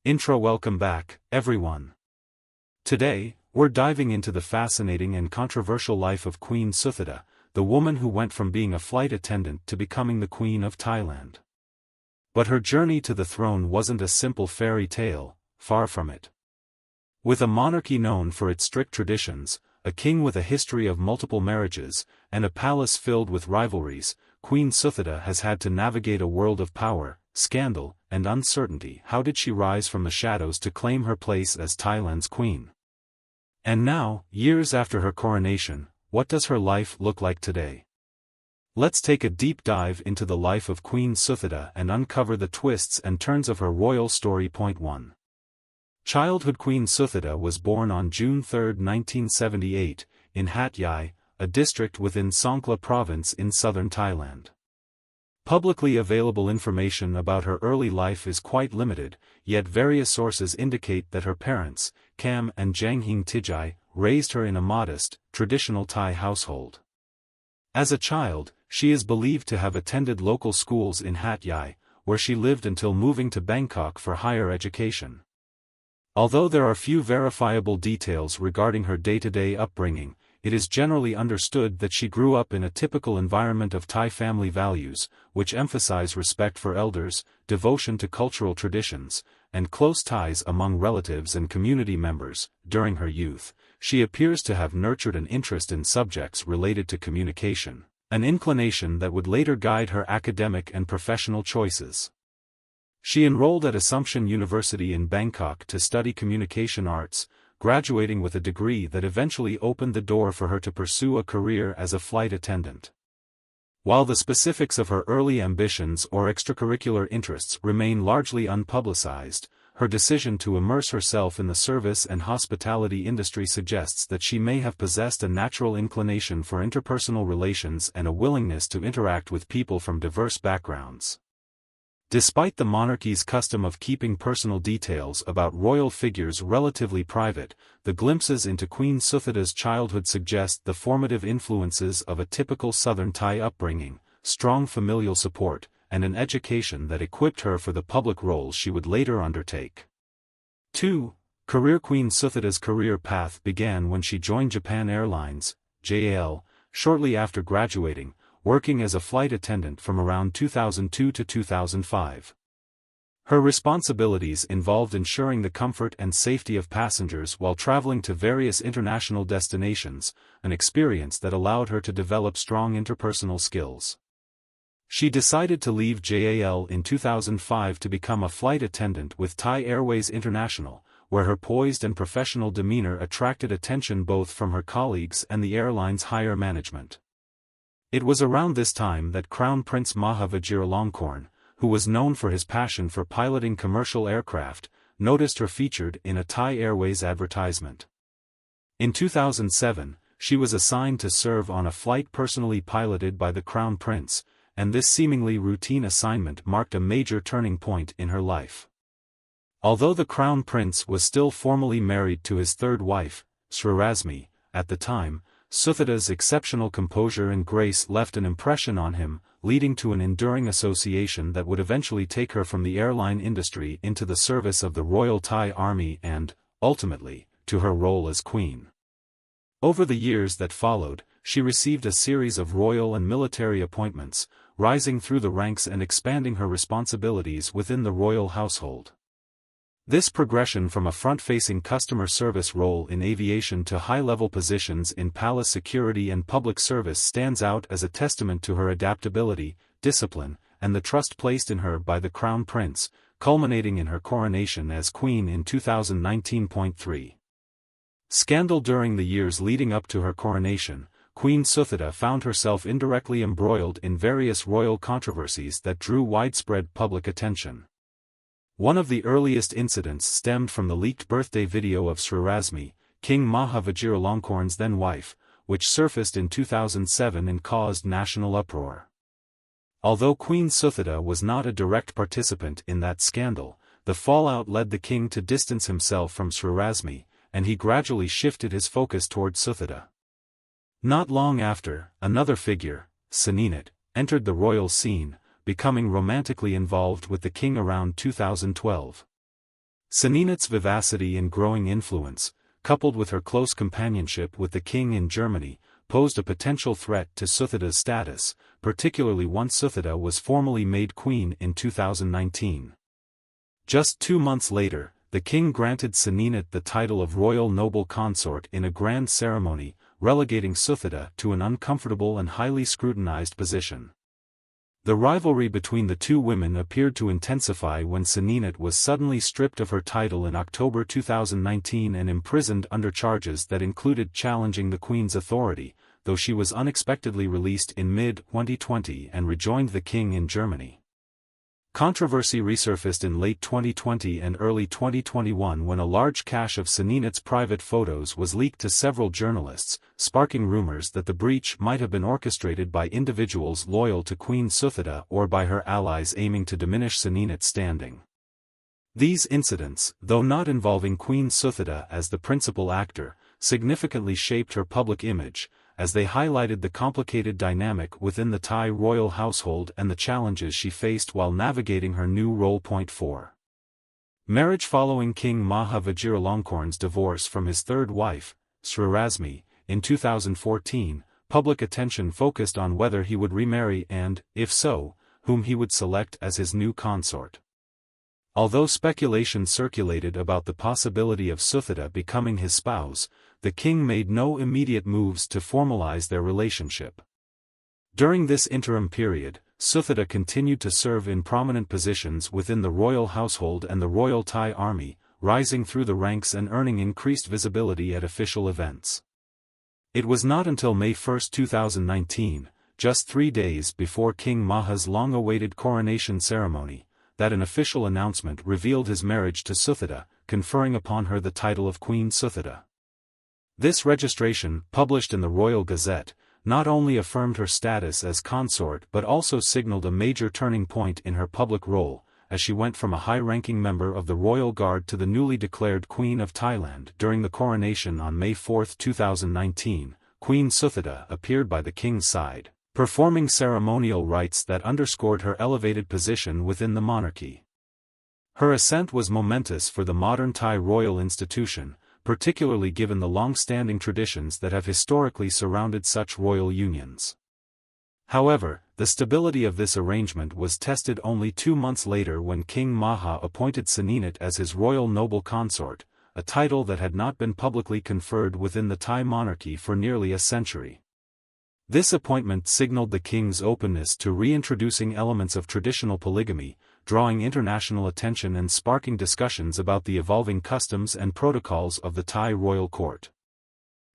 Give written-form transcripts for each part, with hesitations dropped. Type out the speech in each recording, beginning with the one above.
Welcome back, everyone. Today, we're diving into the fascinating and controversial life of Queen Suthida, the woman who went from being a flight attendant to becoming the Queen of Thailand. But her journey to the throne wasn't a simple fairy tale, far from it. With a monarchy known for its strict traditions, a king with a history of multiple marriages, and a palace filled with rivalries, Queen Suthida has had to navigate a world of power, scandal, and uncertainty. How did she rise from the shadows to claim her place as Thailand's queen? And now, years after her coronation, what does her life look like today? Let's take a deep dive into the life of Queen Suthida and uncover the twists and turns of her royal story. Point 1. Childhood. Queen Suthida was born on June 3, 1978, in Hat Yai, a district within Songkhla province in southern Thailand. Publicly available information about her early life is quite limited, yet various sources indicate that her parents, Kam and Janghing Tijai, raised her in a modest, traditional Thai household. As a child, she is believed to have attended local schools in Hat Yai, where she lived until moving to Bangkok for higher education. Although there are few verifiable details regarding her day-to-day upbringing, it is generally understood that she grew up in a typical environment of Thai family values, which emphasize respect for elders, devotion to cultural traditions, and close ties among relatives and community members. During her youth, she appears to have nurtured an interest in subjects related to communication, an inclination that would later guide her academic and professional choices. She enrolled at Assumption University in Bangkok to study communication arts, graduating with a degree that eventually opened the door for her to pursue a career as a flight attendant. While the specifics of her early ambitions or extracurricular interests remain largely unpublicized, her decision to immerse herself in the service and hospitality industry suggests that she may have possessed a natural inclination for interpersonal relations and a willingness to interact with people from diverse backgrounds. Despite the monarchy's custom of keeping personal details about royal figures relatively private, the glimpses into Queen Suthida's childhood suggest the formative influences of a typical southern Thai upbringing, strong familial support, and an education that equipped her for the public roles she would later undertake. 2. Career. Queen Suthida's career path began when she joined Japan Airlines, JAL, shortly after graduating, working as a flight attendant from around 2002 to 2005. Her responsibilities involved ensuring the comfort and safety of passengers while traveling to various international destinations, an experience that allowed her to develop strong interpersonal skills. She decided to leave JAL in 2005 to become a flight attendant with Thai Airways International, where her poised and professional demeanor attracted attention both from her colleagues and the airline's higher management. It was around this time that Crown Prince Maha Vajiralongkorn, who was known for his passion for piloting commercial aircraft, noticed her featured in a Thai Airways advertisement. In 2007, she was assigned to serve on a flight personally piloted by the Crown Prince, and this seemingly routine assignment marked a major turning point in her life. Although the Crown Prince was still formally married to his third wife, Srirasmi, at the time, Suthida's exceptional composure and grace left an impression on him, leading to an enduring association that would eventually take her from the airline industry into the service of the Royal Thai Army and, ultimately, to her role as queen. Over the years that followed, she received a series of royal and military appointments, rising through the ranks and expanding her responsibilities within the royal household. This progression from a front-facing customer service role in aviation to high-level positions in palace security and public service stands out as a testament to her adaptability, discipline, and the trust placed in her by the Crown Prince, culminating in her coronation as queen in 2019. Scandal. During the years leading up to her coronation, Queen Suthida found herself indirectly embroiled in various royal controversies that drew widespread public attention. One of the earliest incidents stemmed from the leaked birthday video of Srirasmi, King Maha Vajiralongkorn's then-wife, which surfaced in 2007 and caused national uproar. Although Queen Suthida was not a direct participant in that scandal, the fallout led the king to distance himself from Srirasmi, and he gradually shifted his focus toward Suthida. Not long after, another figure, Sineenat, entered the royal scene, becoming romantically involved with the king around 2012. Sineenat's vivacity and growing influence, coupled with her close companionship with the king in Germany, posed a potential threat to Suthida's status, particularly once Suthida was formally made queen in 2019. Just 2 months later, the king granted Sineenat the title of Royal Noble Consort in a grand ceremony, relegating Suthida to an uncomfortable and highly scrutinized position. The rivalry between the two women appeared to intensify when Sineenat was suddenly stripped of her title in October 2019 and imprisoned under charges that included challenging the Queen's authority, though she was unexpectedly released in mid-2020 and rejoined the king in Germany. Controversy resurfaced in late 2020 and early 2021 when a large cache of Sineenat's private photos was leaked to several journalists, sparking rumors that the breach might have been orchestrated by individuals loyal to Queen Suthida or by her allies aiming to diminish Sineenat's standing. These incidents, though not involving Queen Suthida as the principal actor, significantly shaped her public image, as they highlighted the complicated dynamic within the Thai royal household and the challenges she faced while navigating her new role. 4. Marriage. Following King Maha Vajiralongkorn's divorce from his third wife, Srirasmi, in 2014, public attention focused on whether he would remarry and, if so, whom he would select as his new consort. Although speculation circulated about the possibility of Suthida becoming his spouse, the king made no immediate moves to formalize their relationship. During this interim period, Suthida continued to serve in prominent positions within the royal household and the Royal Thai Army, rising through the ranks and earning increased visibility at official events. It was not until May 1, 2019, just 3 days before King Maha's long-awaited coronation ceremony, that an official announcement revealed his marriage to Suthida, conferring upon her the title of Queen Suthida. This registration, published in the Royal Gazette, not only affirmed her status as consort but also signaled a major turning point in her public role, as she went from a high-ranking member of the Royal Guard to the newly declared Queen of Thailand. During the coronation on May 4, 2019, Queen Suthida appeared by the king's side, performing ceremonial rites that underscored her elevated position within the monarchy. Her ascent was momentous for the modern Thai royal institution, particularly given the long-standing traditions that have historically surrounded such royal unions. However, the stability of this arrangement was tested only 2 months later when King Maha appointed Sineenat as his royal noble consort, a title that had not been publicly conferred within the Thai monarchy for nearly a century. This appointment signaled the king's openness to reintroducing elements of traditional polygamy, drawing international attention and sparking discussions about the evolving customs and protocols of the Thai royal court.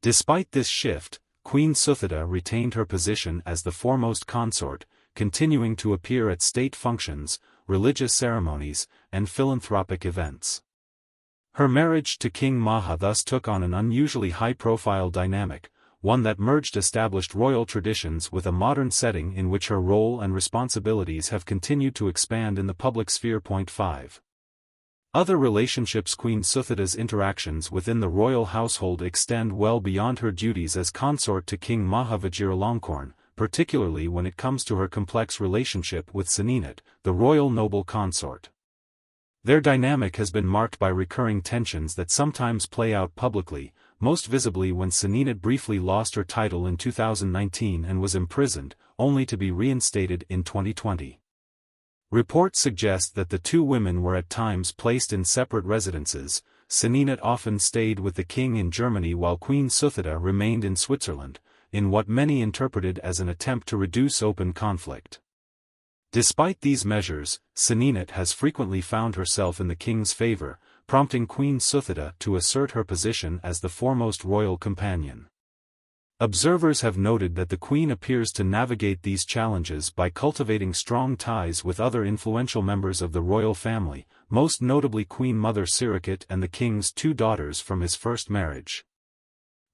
Despite this shift, Queen Suthida retained her position as the foremost consort, continuing to appear at state functions, religious ceremonies, and philanthropic events. Her marriage to King Maha thus took on an unusually high-profile dynamic, one that merged established royal traditions with a modern setting in which her role and responsibilities have continued to expand in the public sphere. 5. Other relationships. Queen Suthida's interactions within the royal household extend well beyond her duties as consort to King Maha Vajiralongkorn, particularly when it comes to her complex relationship with Sineenat, the royal noble consort. Their dynamic has been marked by recurring tensions that sometimes play out publicly, most visibly when Sineenat briefly lost her title in 2019 and was imprisoned, only to be reinstated in 2020. Reports suggest that the two women were at times placed in separate residences. Sineenat often stayed with the king in Germany while Queen Suthida remained in Switzerland, in what many interpreted as an attempt to reduce open conflict. Despite these measures, Sineenat has frequently found herself in the king's favor, prompting Queen Suthida to assert her position as the foremost royal companion. Observers have noted that the queen appears to navigate these challenges by cultivating strong ties with other influential members of the royal family, most notably Queen Mother Sirikit and the king's 2 daughters from his first marriage.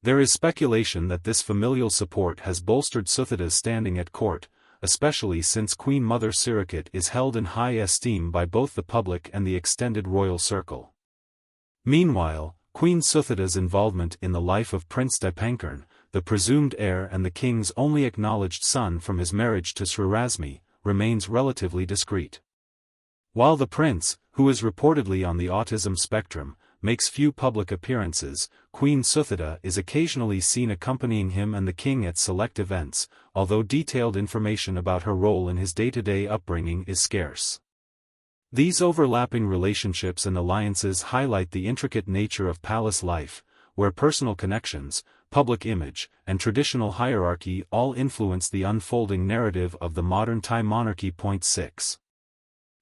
There is speculation that this familial support has bolstered Suthida's standing at court, especially since Queen Mother Sirikit is held in high esteem by both the public and the extended royal circle. Meanwhile, Queen Suthida's involvement in the life of Prince Dipankarn, the presumed heir and the king's only acknowledged son from his marriage to Srirasmi, remains relatively discreet. While the prince, who is reportedly on the autism spectrum, makes few public appearances, Queen Suthida is occasionally seen accompanying him and the king at select events, although detailed information about her role in his day-to-day upbringing is scarce. These overlapping relationships and alliances highlight the intricate nature of palace life, where personal connections, public image, and traditional hierarchy all influence the unfolding narrative of the modern Thai monarchy. 6.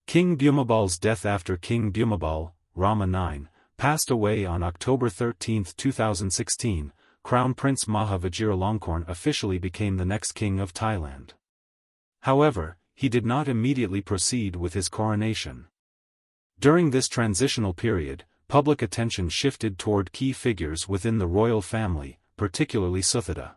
King Bhumibal's death. After King Bhumibal, Rama IX, passed away on October 13, 2016, Crown Prince Maha Vajiralongkorn officially became the next king of Thailand. However, he did not immediately proceed with his coronation. During this transitional period, public attention shifted toward key figures within the royal family, particularly Suthida.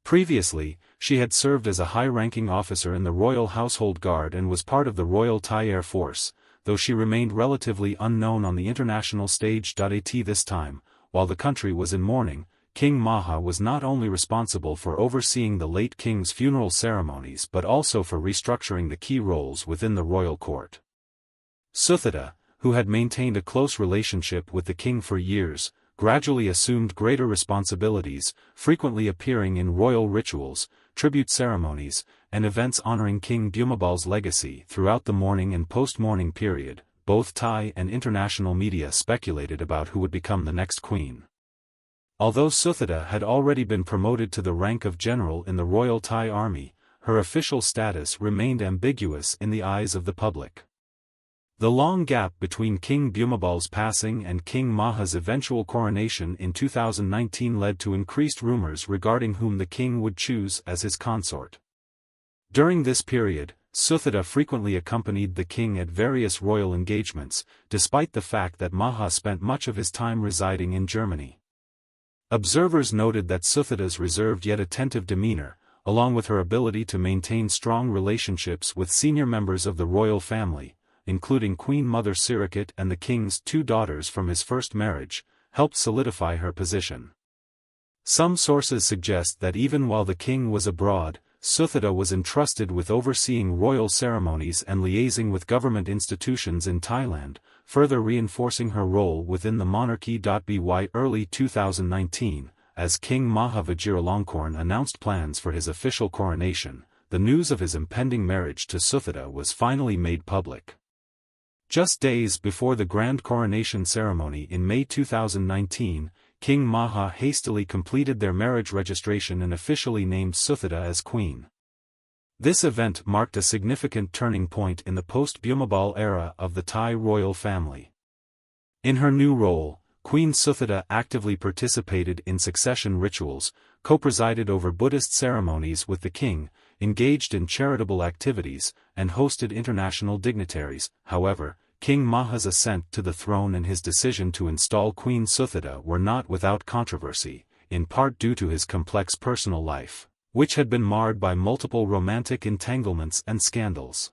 Previously, she had served as a high-ranking officer in the Royal Household Guard and was part of the Royal Thai Air Force, though she remained relatively unknown on the international stage. At this time, while the country was in mourning, King Maha was not only responsible for overseeing the late king's funeral ceremonies but also for restructuring the key roles within the royal court. Suthida, who had maintained a close relationship with the king for years, gradually assumed greater responsibilities, frequently appearing in royal rituals, tribute ceremonies, and events honoring King Bhumibal's legacy. Throughout the mourning and post-mourning period, both Thai and international media speculated about who would become the next queen. Although Suthida had already been promoted to the rank of general in the Royal Thai Army, her official status remained ambiguous in the eyes of the public. The long gap between King Bhumibal's passing and King Maha's eventual coronation in 2019 led to increased rumors regarding whom the king would choose as his consort. During this period, Suthida frequently accompanied the king at various royal engagements, despite the fact that Maha spent much of his time residing in Germany. Observers noted that Suthida's reserved yet attentive demeanor, along with her ability to maintain strong relationships with senior members of the royal family, including Queen Mother Sirikit and the king's two daughters from his first marriage, helped solidify her position. Some sources suggest that even while the king was abroad, Suthida was entrusted with overseeing royal ceremonies and liaising with government institutions in Thailand, further reinforcing her role within the monarchy. By early 2019, as King Maha Vajiralongkorn announced plans for his official coronation, the news of his impending marriage to Suthida was finally made public. Just days before the grand coronation ceremony in May 2019, King Maha hastily completed their marriage registration and officially named Suthida as queen. This event marked a significant turning point in the post-Bhumibal era of the Thai royal family. In her new role, Queen Suthida actively participated in succession rituals, co-presided over Buddhist ceremonies with the king, engaged in charitable activities, and hosted international dignitaries. However, King Maha's ascent to the throne and his decision to install Queen Suthida were not without controversy, in part due to his complex personal life, which had been marred by multiple romantic entanglements and scandals.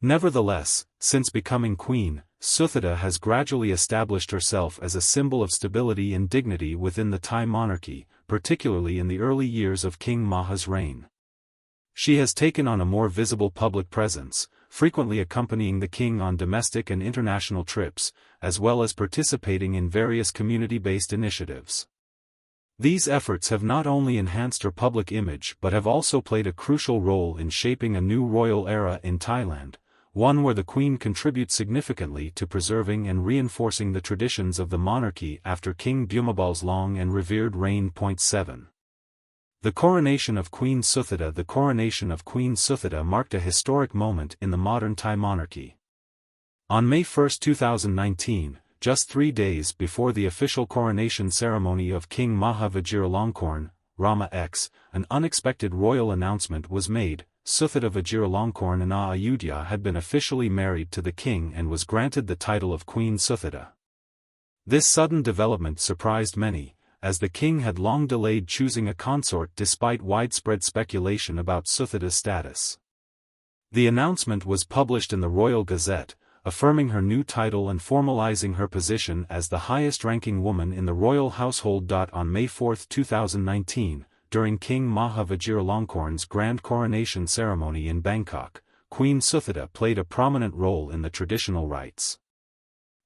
Nevertheless, since becoming queen, Suthida has gradually established herself as a symbol of stability and dignity within the Thai monarchy, particularly in the early years of King Maha's reign. She has taken on a more visible public presence, frequently accompanying the king on domestic and international trips, as well as participating in various community-based initiatives. These efforts have not only enhanced her public image but have also played a crucial role in shaping a new royal era in Thailand, one where the queen contributes significantly to preserving and reinforcing the traditions of the monarchy after King Bhumibal's long and revered reign. 7. The coronation of Queen Suthida. The coronation of Queen Suthida marked a historic moment in the modern Thai monarchy. On May 1, 2019, just 3 days before the official coronation ceremony of King Maha Vajiralongkorn, Rama X, an unexpected royal announcement was made. Suthida Vajiralongkorn in Ayodhya had been officially married to the king and was granted the title of Queen Suthida. This sudden development surprised many, as the king had long delayed choosing a consort despite widespread speculation about Suthida's status. The announcement was published in the Royal Gazette, affirming her new title and formalizing her position as the highest-ranking woman in the royal household. On May 4, 2019, during King Maha Vajiralongkorn's grand coronation ceremony in Bangkok, Queen Suthida played a prominent role in the traditional rites.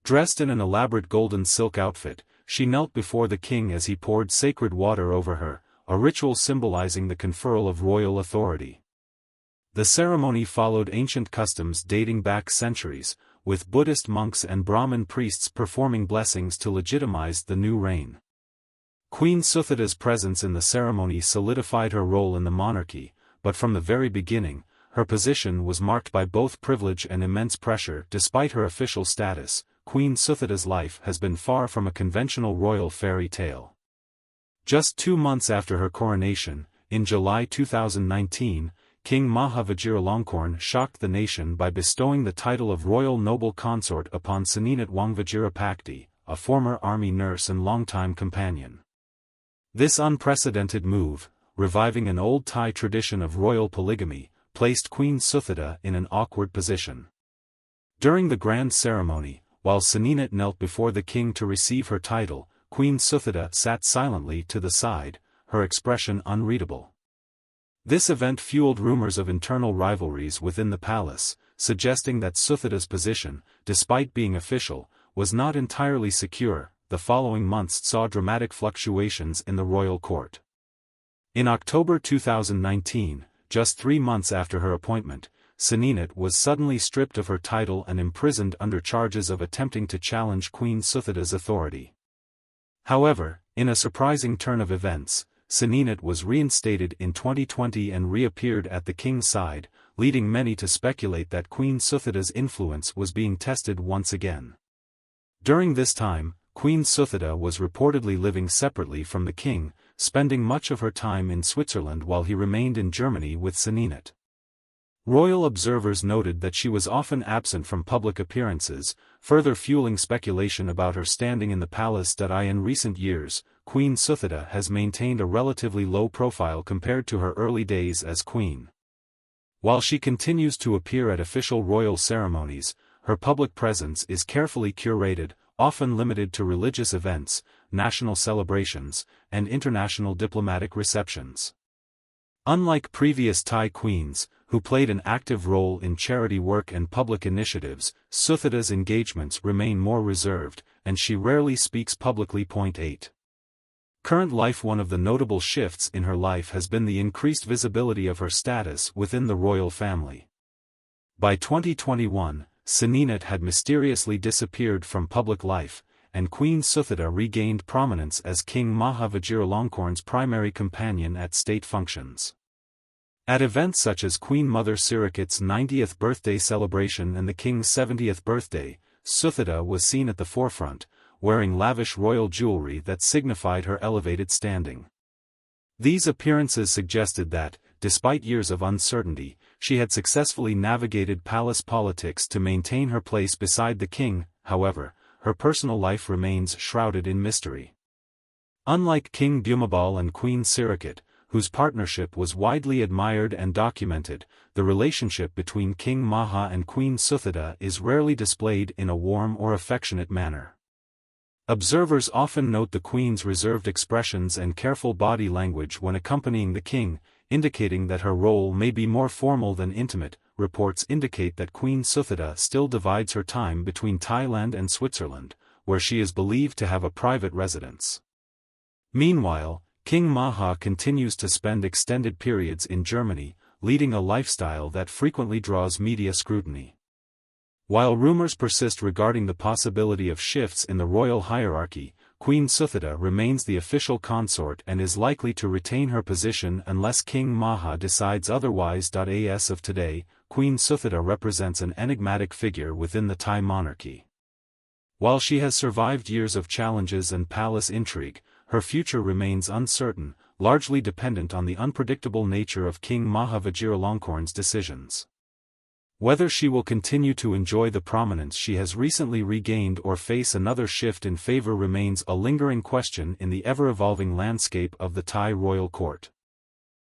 Dressed in an elaborate golden silk outfit, she knelt before the king as he poured sacred water over her, a ritual symbolizing the conferral of royal authority. The ceremony followed ancient customs dating back centuries, with Buddhist monks and Brahmin priests performing blessings to legitimize the new reign. Queen Suthida's presence in the ceremony solidified her role in the monarchy, but from the very beginning, her position was marked by both privilege and immense pressure. Despite her official status, Queen Suthida's life has been far from a conventional royal fairy tale. Just 2 months after her coronation, in July 2019, King Maha Vajiralongkorn shocked the nation by bestowing the title of Royal Noble Consort upon Sineenat Vajirapakdi, a former army nurse and longtime companion. This unprecedented move, reviving an old Thai tradition of royal polygamy, placed Queen Suthida in an awkward position. During the grand ceremony, while Sineenat knelt before the king to receive her title, Queen Suthida sat silently to the side, her expression unreadable. This event fueled rumors of internal rivalries within the palace, suggesting that Suthida's position, despite being official, was not entirely secure. The following months saw dramatic fluctuations in the royal court. In October 2019, just 3 months after her appointment, Sineenat was suddenly stripped of her title and imprisoned under charges of attempting to challenge Queen Suthida's authority. However, in a surprising turn of events, Sineenat was reinstated in 2020 and reappeared at the king's side, leading many to speculate that Queen Suthida's influence was being tested once again. During this time, Queen Suthida was reportedly living separately from the king, spending much of her time in Switzerland while he remained in Germany with Sineenat. Royal observers noted that she was often absent from public appearances, further fueling speculation about her standing in the palace. In recent years, Queen Suthida has maintained a relatively low profile compared to her early days as queen. While she continues to appear at official royal ceremonies, her public presence is carefully curated, often limited to religious events, national celebrations, and international diplomatic receptions. Unlike previous Thai queens, who played an active role in charity work and public initiatives, Suthida's engagements remain more reserved, and she rarely speaks publicly. 8. Current life. One of the notable shifts in her life has been the increased visibility of her status within the royal family. By 2021, Sineenat had mysteriously disappeared from public life, and Queen Suthida regained prominence as King Maha Vajiralongkorn's primary companion at state functions. At events such as Queen Mother Sirikit's 90th birthday celebration and the King's 70th birthday, Suthida was seen at the forefront, wearing lavish royal jewelry that signified her elevated standing. These appearances suggested that, despite years of uncertainty, she had successfully navigated palace politics to maintain her place beside the king. However, her personal life remains shrouded in mystery. Unlike King Bhumibol and Queen Sirikit, whose partnership was widely admired and documented, the relationship between King Maha and Queen Suthida is rarely displayed in a warm or affectionate manner. Observers often note the Queen's reserved expressions and careful body language when accompanying the king, indicating that her role may be more formal than intimate. Reports indicate that Queen Suthida still divides her time between Thailand and Switzerland, where she is believed to have a private residence. Meanwhile, King Maha continues to spend extended periods in Germany, leading a lifestyle that frequently draws media scrutiny. While rumors persist regarding the possibility of shifts in the royal hierarchy, Queen Suthida remains the official consort and is likely to retain her position unless King Maha decides otherwise. As of today, Queen Suthida represents an enigmatic figure within the Thai monarchy. While she has survived years of challenges and palace intrigue, her future remains uncertain, largely dependent on the unpredictable nature of King Maha Vajiralongkorn's decisions. Whether she will continue to enjoy the prominence she has recently regained or face another shift in favor remains a lingering question in the ever-evolving landscape of the Thai royal court.